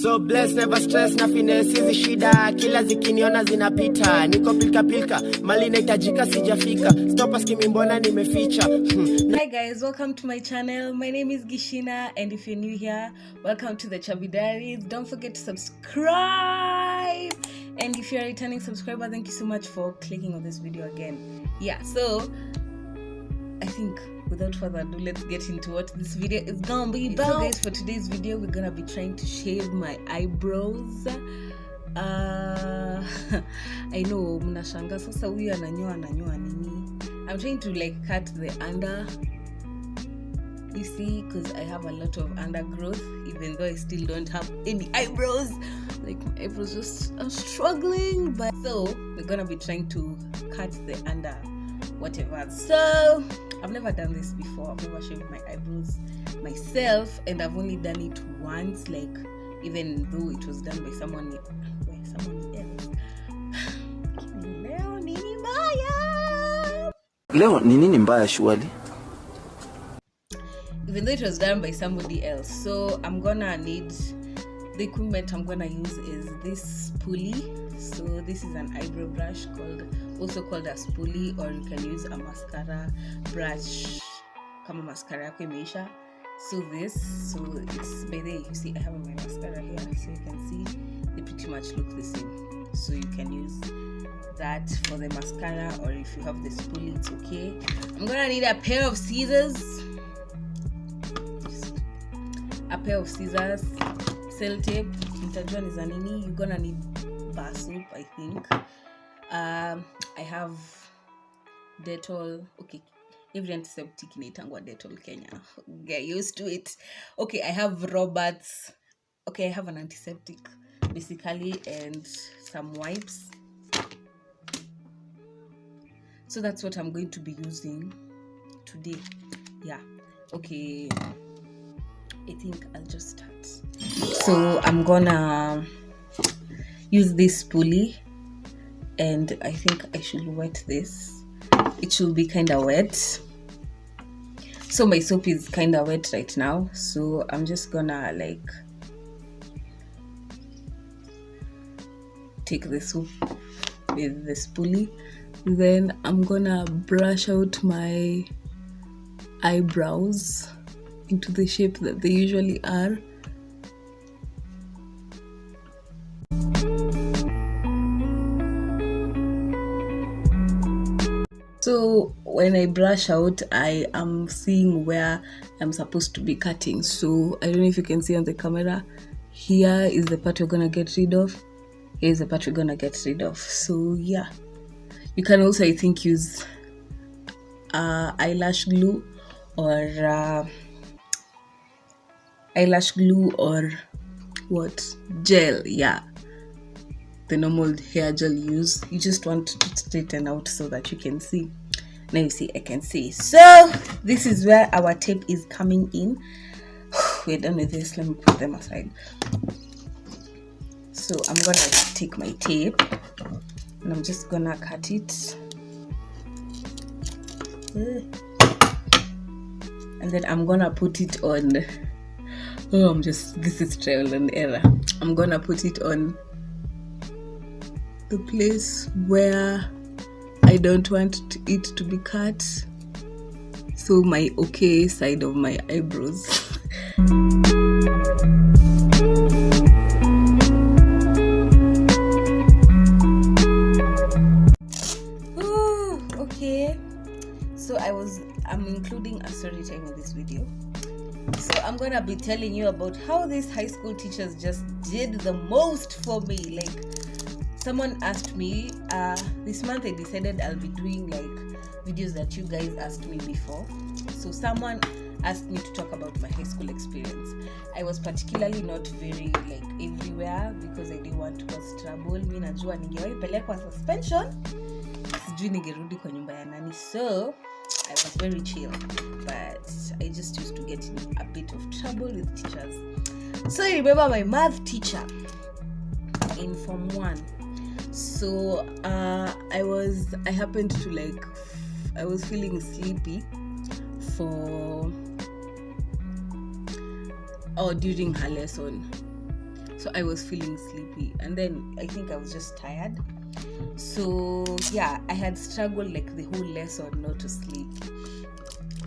So bless, never stress, na finesse hizi shida. Kila zikiniona zinapita. Niko pilka pilka, mali naitajika sijafika. Stop asking me mbona nimeficha. Hi guys, welcome to my channel. My name is Gishina, and if you're new here, welcome to the Chubby Diaries. Don't forget to subscribe. And if you're a returning subscriber, thank you so much for clicking on this video again. Yeah, so I think without further ado, let's get into what this video is gonna be about. So guys, for today's video, we're gonna be trying to shave my eyebrows. I know mnashanga sasa huyu ananyoa nini. I'm trying to like cut the under, you see, because I have a lot of undergrowth, even though I still don't have any eyebrows. Like my eyebrows just are struggling, but so we're gonna be trying to cut the under whatever. So I've never done this before. I've never shaved my eyebrows myself, and I've only done it once, like even though it was done by someone else. Leo ni nini mbaya surely? Even though it was done by somebody else. So I'm gonna need the equipment I'm gonna use is this pulley. So this is an eyebrow brush also called a spoolie, or you can use a mascara brush kama mascara yako imeisha. So it's by the way, you see I have my mascara here, so you can see they pretty much look the same. So you can use that for the mascara, or if you have the spoolie, it's okay. I'm gonna need a pair of scissors, sellotape, nitajua ni za nini. You're gonna need bar soap, I think. I have Dettol. Okay, every antiseptic inaitangwa Dettol Kenya. Get used to it. Okay, I have Roberts. Okay, I have an antiseptic basically, and some wipes. So that's what I'm going to be using today. Yeah. Okay, I think I'll just start. So I'm gonna use this pulley, and I think I should wet this. It should be kind of wet. So my soap is kind of wet right now, so I'm just gonna like take the soap with this pulley. Then I'm gonna brush out my eyebrows into the shape that they usually are. So when I brush out, I am seeing where I'm supposed to be cutting. So I don't know if you can see on the camera. Here is the part we're gonna get rid of. Here is the part we're gonna get rid of. So yeah. You can also, I think, use eyelash glue or what? Gel, yeah. The normal hair gel you use. You just want to straighten out so that you can see. Now you see, I can see. So this is where our tape is coming in. We're done with this. Let me put them aside. So I'm gonna take my tape, and I'm just gonna cut it, and then I'm gonna put it on. This is trial and error. I'm gonna put it on the place where I don't want it to be cut, so my okay side of my eyebrows. So I'm including a story time in this video. So I'm gonna be telling you about how these high school teachers just did the most for me. Like, someone asked me this month, I decided I'll be doing like videos that you guys asked me before. So someone asked me to talk about my high school experience. I was particularly not very like everywhere because I didn't want to cause trouble. Mimi najua ningewahi pelekwa suspension, sijui ningerudi kwa nyumba ya nani. So I was very chill, but I just used to get in a bit of trouble with teachers. So I remember my math teacher in Form 1. So I happened to like, I was feeling sleepy during her lesson. So I was feeling sleepy, and then I think I was just tired. So yeah, I had struggled like the whole lesson not to sleep.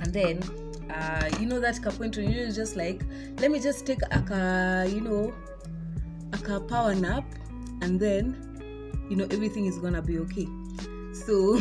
And then that point when you're just like, let me just take a power nap, and then everything is gonna be okay. So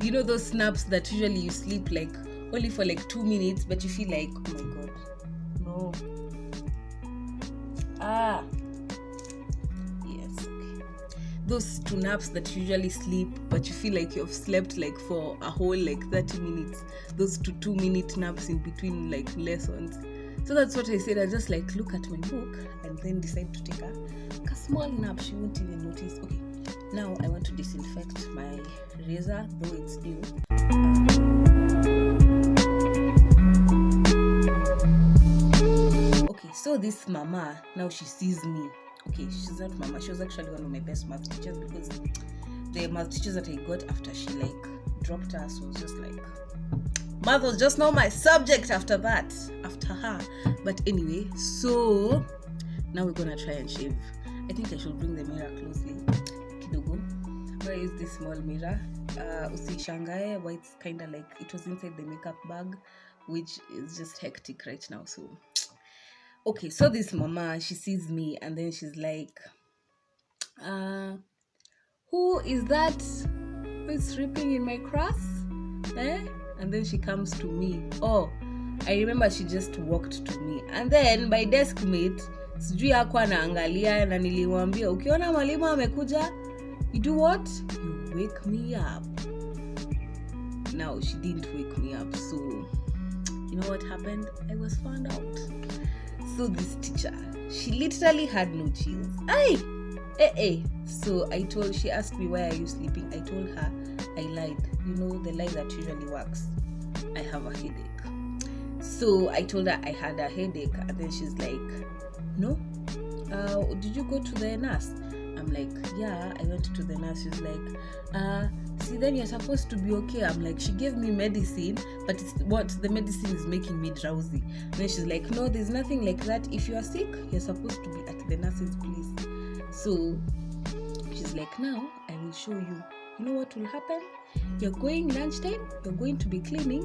those naps that usually you sleep like only for like 2 minutes, but you feel like, oh my god, no. Yes, okay. Those 2 naps that you usually sleep, but you feel like you've slept like for a whole like 30 minutes. Those 2-minute naps in between like lessons. So that's what I said. I just like look at my book and then decide to take a small nap. She won't even notice. Okay, now I want to disinfect my razor, though it's new. Okay, so this mama, now she sees me. Okay, she's not mama. She was actually one of my best math teachers, because the math teachers that I got after she like dropped us was just like, math was just not my subject after her. But anyway, so now we're gonna try and shave. I think I should bring the mirror closely. Kidogo. Where is this small mirror? Usishangae why it's kind of like it was inside the makeup bag, which is just hectic right now. So okay, so this mama, she sees me and then she's like, who is that who is sleeping in my class? And then she comes to me. Oh, I remember she just walked to me, and then my desk mate sijui hakuwa anaangalia na nilimwambia, ukiona mwalimu amekuja, you do what? You wake me up. Now she didn't wake me up, so you know what happened? I was found out. So this teacher, she literally had no chills. So she asked me, why are you sleeping? I told her I lied. The lie that usually works. I have a headache. So I told her I had a headache, and then she's like, no? Did you go to the nurse? I'm like, yeah, I went to the nurse. She's like, see, then you're supposed to be okay. I'm like, she gave me medicine, but the medicine is making me drowsy. And then she's like, no, there's nothing like that. If you are sick, you're supposed to be at the nurse's place. So she's like, now I will show you. You know what will happen? You're going lunchtime, you're going to be cleaning,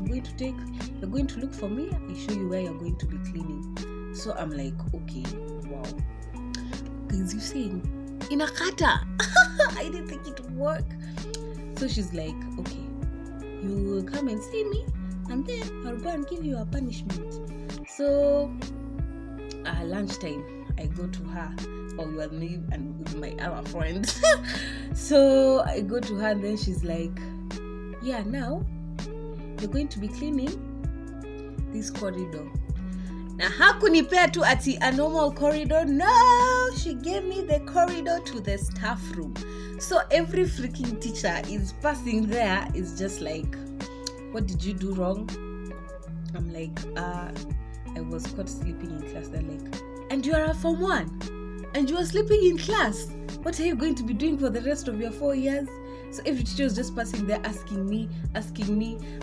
you're going to look for me, I show you where you're going to be cleaning. So I'm like, okay, wow. Because you saying, inakata. I didn't think it would work. So she's like, okay, you will come and see me, and then I'll go and give you a punishment. So lunchtime, I go to her, or with me and with my other friends. So I go to her, and then she's like, yeah, now you're going to be cleaning this corridor. Na hakunipea tu ati a normal corridor. No, she gave me the corridor to the staff room. So every freaking teacher is passing there is just like, what did you do wrong? I'm like, I was caught sleeping in class. They're like, and you are a Form 1 and you are sleeping in class. What are you going to be doing for the rest of your 4 years? So every teacher was just passing there asking me,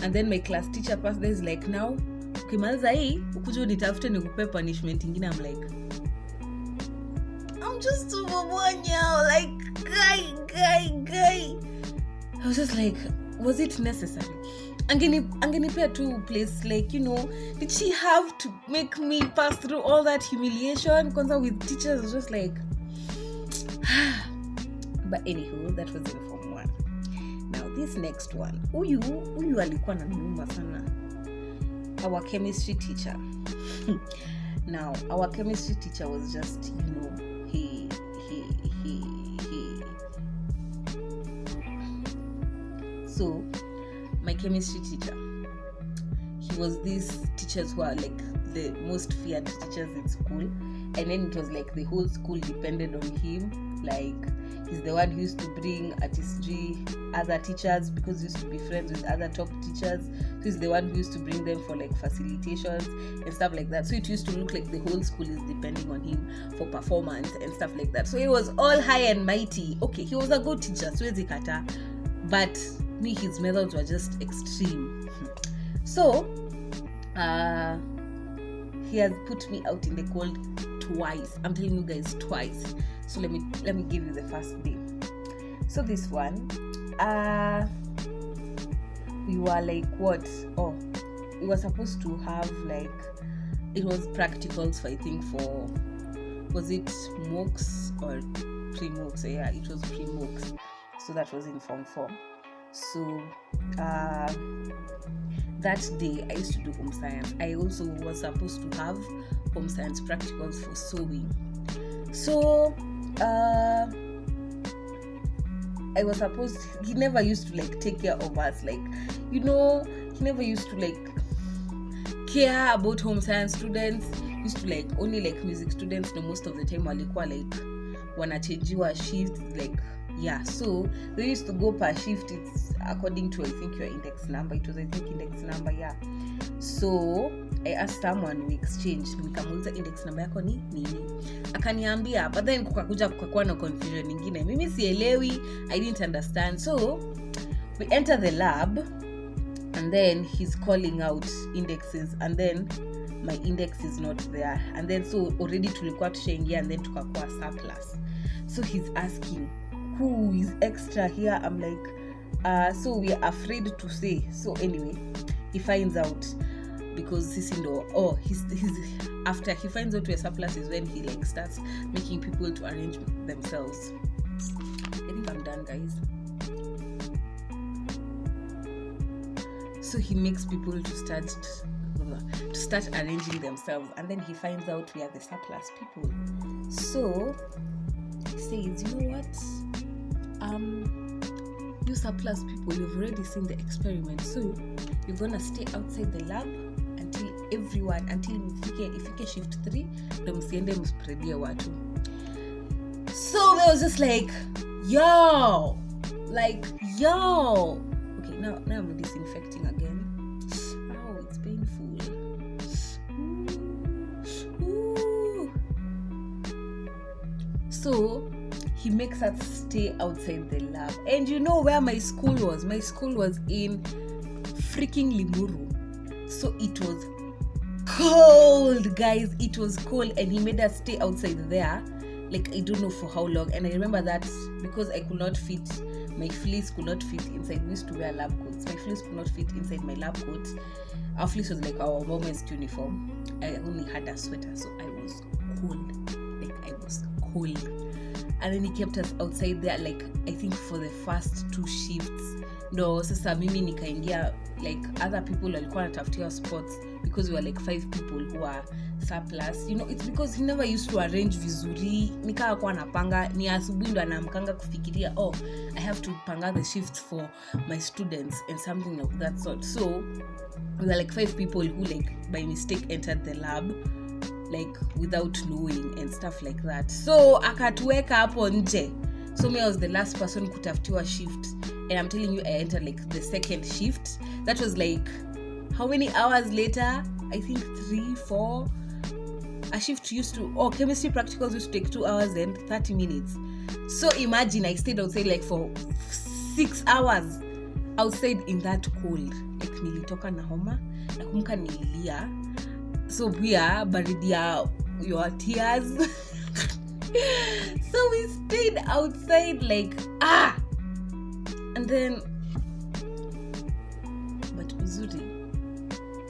and then my class teacher passed there is like, now ukimaliza hii ukuje nitafute nikupe punishment ingine. I'm like, I'm just overwhelmed now, like guy. I was just like, was it necessary? Angenipea to place, like, did she have to make me pass through all that humiliation? Kwanza with teachers, I was just like, but anywho, that was in Form 1. Now this next one, huyu alikuwa ananiuma sana. Our chemistry teacher. Now our chemistry teacher was just, he. So my chemistry teacher, he was these teachers who are like the most feared teachers in school, and then it was like the whole school depended on him. Like, he's the one who used to bring artistry other teachers, because he used to be friends with other top teachers. So he's the one who used to bring them for like facilitations and stuff like that. So it used to look like the whole school is depending on him for performance and stuff like that. So he was all high and mighty. Okay, he was a good teacher, siwezi kata, but his methods were just extreme. So he has put me out in the cold twice. I'm telling you guys, twice. So let me give you the first day. So this one, we were like, what? Oh, we were supposed to have like, it was practicals for, I think, for, was it MOOCs or pre-MOOCs? So yeah, it was pre-MOOCs. So that was in Form 4. So that day I used to do home science. I also was supposed to have home science practicals for sewing. So I was supposed, he never used to like take care of us, like, you know, he never used to like care about home science students. He used to like only like music students, no, most of the time walikuwa like wanachangiwa shift, like, yeah, so they used to go per shift. It's according to, I think, your index number. It was, I think, index number, yeah. So I asked someone, we exchanged, nikamuuliza index number yako ni nini, akaniambia, but then kukakuwa na confusion nyingine, mimi sielewi, I didn't understand. So we enter the lab and then he's calling out indexes and then my index is not there, and then so already tulikuwa tushaingia and then tukakuwa surplus. So he's asking who is extra here. I'm like, so we are afraid to say. So anyway, he finds out because he's after he finds out we're surplus is when he like starts making people to arrange themselves. I think I'm done, guys. So he makes people to start arranging themselves, and then he finds out we are the surplus people. So he says, you know what? You surplus people, you've already seen the experiment, so you're gonna stay outside the lab until ifike shift 3 ndo msiende mspreadie watu. So they was just like, yo. Okay, now I'm disinfecting again. Oh, it's painful. Ooh. So he makes us stay outside the lab. And you know where my school was? My school was in freaking Limuru. So it was cold, guys. It was cold, and he made us stay outside there. Like, I don't know for how long. And I remember that because I could not fit, my fleece could not fit inside. We used to wear lab coats. My fleece could not fit inside my lab coat. Our fleece was like our women's uniform. I only had a sweater, so I was cold. And then he kept us outside there, like, I think for the first 2 shifts. No, sasa mimi nikaingia, like, other people walikuwa wanatafutia spots because we were like 5 people who are surplus. You know, it's because he never used to arrange vizuri. Nikaa kwa napanga, ni asubuhi ndo anamkanga kufikiria, oh, I have to panga the shifts for my students and something of that sort. So we were like 5 people who like by mistake entered the lab, like without knowing and stuff like that. So akatuweka hapo nje. So me, I was the last person kutafutiwa shift, and I'm telling you, I entered like the second shift. That was like, how many hours later? I think 3, 4. A shift used to, chemistry practicals used to take 2 hours and 30 minutes. So imagine I stayed outside like for 6 hours outside in that cold. Like nilitoka na homa, nakumbuka nililia. So pia baridi ya your tears. So we stayed outside like and then, but uzuri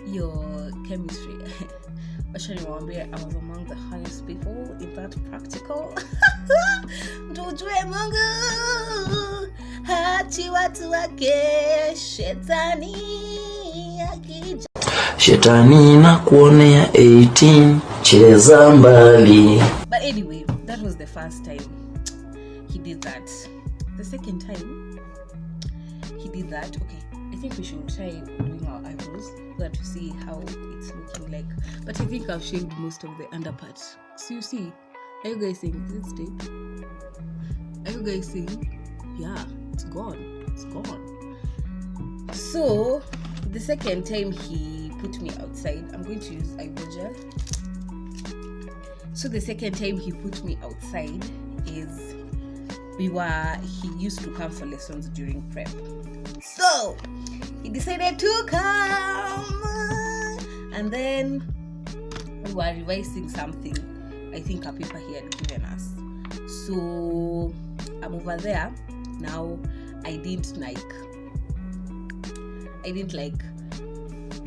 your chemistry. Actually, I was among the highest people in that practical. Tujue Mungu hachi watu wake, Shetani na kuonea 18 cheza mbali. But anyway, that was the first time he did that. The second time he did that, okay, I think we should try doing our eyebrows so that we see how it's looking like. But I think I've shaved most of the underpart. So you see, are you guys seeing this tape? Are you guys seeing? Yeah, it's gone. So the second time he put me outside, I'm going to use eyebrow gel. So the second time he put me outside is he used to come for lessons during prep. So he decided to come, and then we were revising something. I I think a paper he had given us. So I'm over there now. I didn't like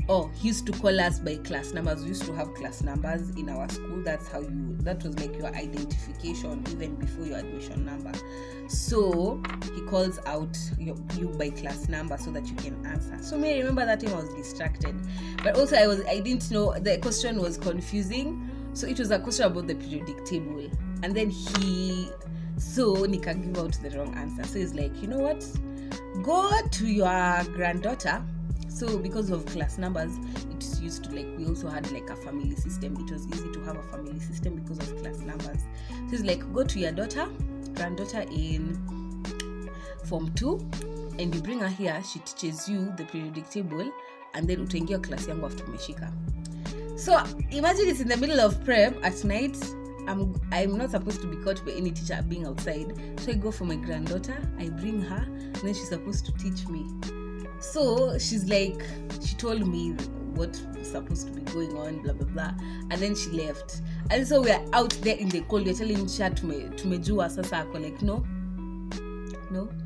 oh, he used to call us by class numbers. We used to have class numbers in our school. That was like your identification even before your admission number. So he calls out you by class number so that you can answer. So I remember that time I was distracted, but also I didn't know, the question was confusing. So it was a question about the periodic table, and then nika give out the wrong answer. So he's like, you know what, go to your granddaughter. So because of class numbers, it's used to, like, we also had like a family system. It was easy to have a family system because of class numbers. So he's like, go to your granddaughter in Form 2, and you bring her here. She teaches you the periodic table, and then utaingia class yangu after umeshika. So imagine it's in the middle of prep at night. I'm not supposed to be caught by any teacher being outside. So I go for my granddaughter, I bring her, and then she's supposed to teach me. So she's like, she told me what was supposed to be going on, blah blah blah, and then she left. And so we are out there in the cold. We're telling Chat tumejua sasa ako like, no,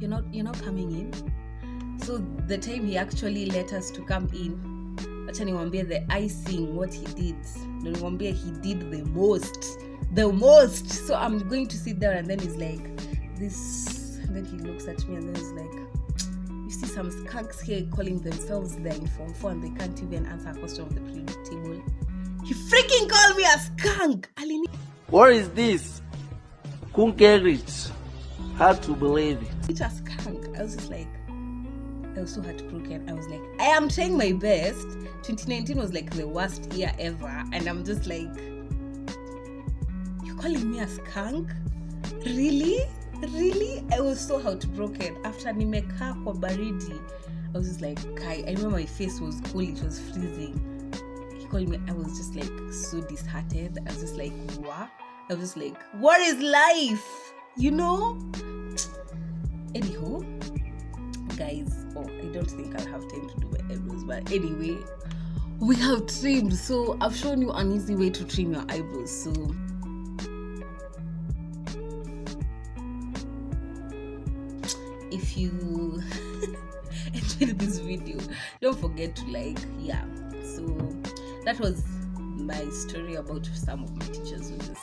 you're not coming in. So the time he actually let us to come in, acha niwaambie the icing, what he did. Niwaambie he did the most. So I'm going to sit there, and then he's like this, and then he looks at me, and then he's like, you see some skunks here calling themselves there in Form 4, and they can't even answer a question of the periodic table. He freaking called me a skunk. What is this? Couldn't get it. Hard to believe it. It's a skunk. I was just like, I was so heartbroken. I was like, I am trying my best. 2019 was like the worst year ever, and I'm just like, you're calling me a skunk? Really? I was so heartbroken. After nimekaa kwa baridi, I was just like, Kai. I remember my face was cold, it was freezing. He called me. I was just like so disheartened. I was just like, what? I was just like, what is life? You know? Anywho, guys, I don't think I'll have time to do my eyebrows, but anyway, we have trimmed. So I've shown you an easy way to trim your eyebrows. So if you enjoyed this video, don't forget to like. So that was my story about some of my teachers who just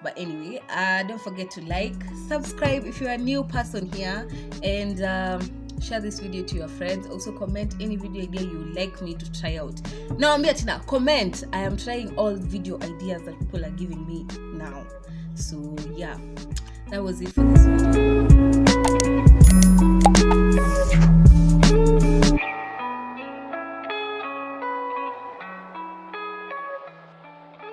but anyway, don't forget to like, subscribe if you're a new person here, and share this video to your friends. Also comment any video idea you would like me to try out. Now Tina, comment. I am trying all video ideas that people are giving me now. So yeah, that was it for this video.